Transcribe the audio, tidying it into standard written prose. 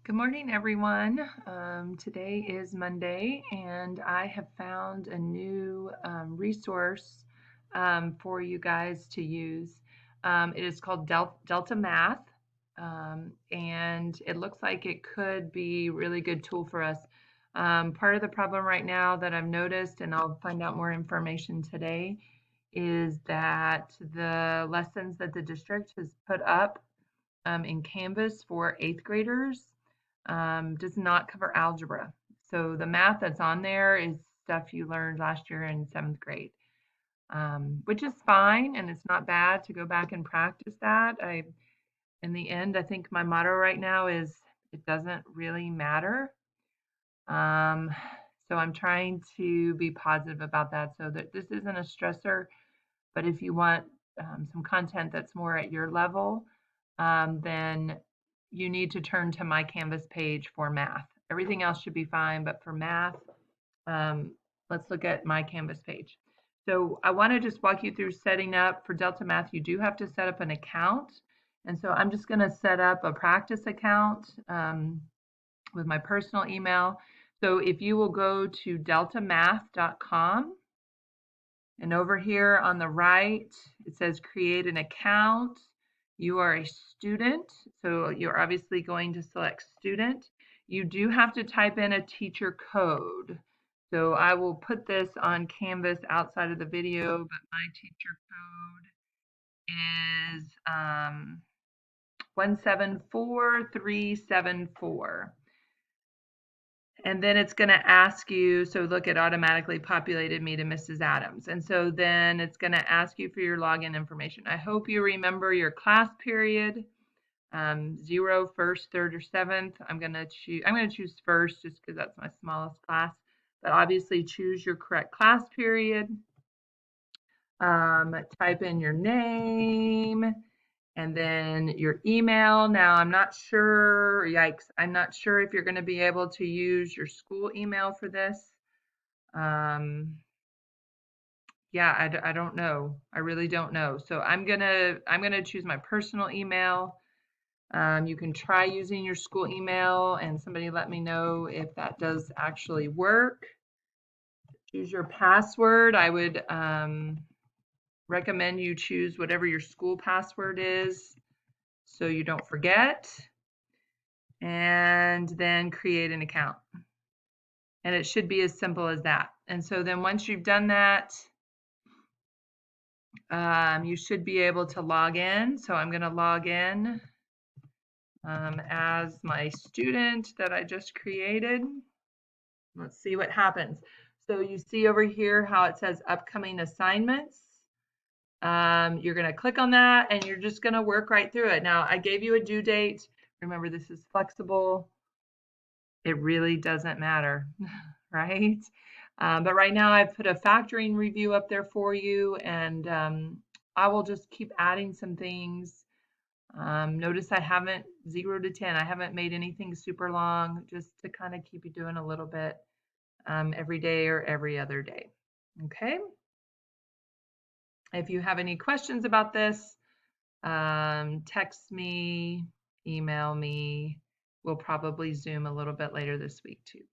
Good morning, everyone. Today is Monday, and I have found a new resource for you guys to use. It is called Delta Math, and it looks like it could be a really good tool for us. Part of the problem right now that I've noticed, and I'll find out more information today, is that the lessons that the district has put up in Canvas for 8th graders does not cover algebra. So the math that's on there is stuff you learned last year in 7th grade, which is fine, and it's not bad to go back and practice that. In the end, I think my motto right now is it doesn't really matter. So I'm trying to be positive about that so that this isn't a stressor, but if you want some content that's more at your level, then you need to turn to my Canvas page for math. Everything else should be fine, but for math, let's look at my Canvas page. So I want to just walk you through setting up for Delta Math. You do have to set up an account. And so I'm just going to set up a practice account with my personal email. So if you will go to deltamath.com, and over here on the right, it says create an account. You are a student, so you're obviously going to select student. You do have to type in a teacher code. So I will put this on Canvas outside of the video, but my teacher code is 174374. And then it's going to ask you, so look, it automatically populated me to Mrs. Adams. And so then it's going to ask you for your login information. I hope you remember your class period, 0, 1st, 3rd, or 7th. I'm going to choose 1st just because that's my smallest class. But obviously choose your correct class period. Type in your name and then your email. Now, I'm not sure, yikes, I'm not sure if you're going to be able to use your school email for this. Yeah, I don't know. I really don't know. So I'm gonna choose my personal email. You can try using your school email, and somebody let me know if that does actually work. Choose your password. I would recommend you choose whatever your school password is so you don't forget, and then create an account. And it should be as simple as that. And so then once you've done that, you should be able to log in. So I'm going to log in as my student that I just created. Let's see what happens. So you see over here how it says upcoming assignments. You're going to click on that and you're just going to work right through it. Now, I gave you a due date. Remember, this is flexible. It really doesn't matter, right? But right now I've put a factoring review up there for you, and I will just keep adding some things. Notice I haven't 0 to 10. I haven't made anything super long, just to kind of keep you doing a little bit every day or every other day. Okay. If you have any questions about this, text me, email me. We'll probably Zoom a little bit later this week too.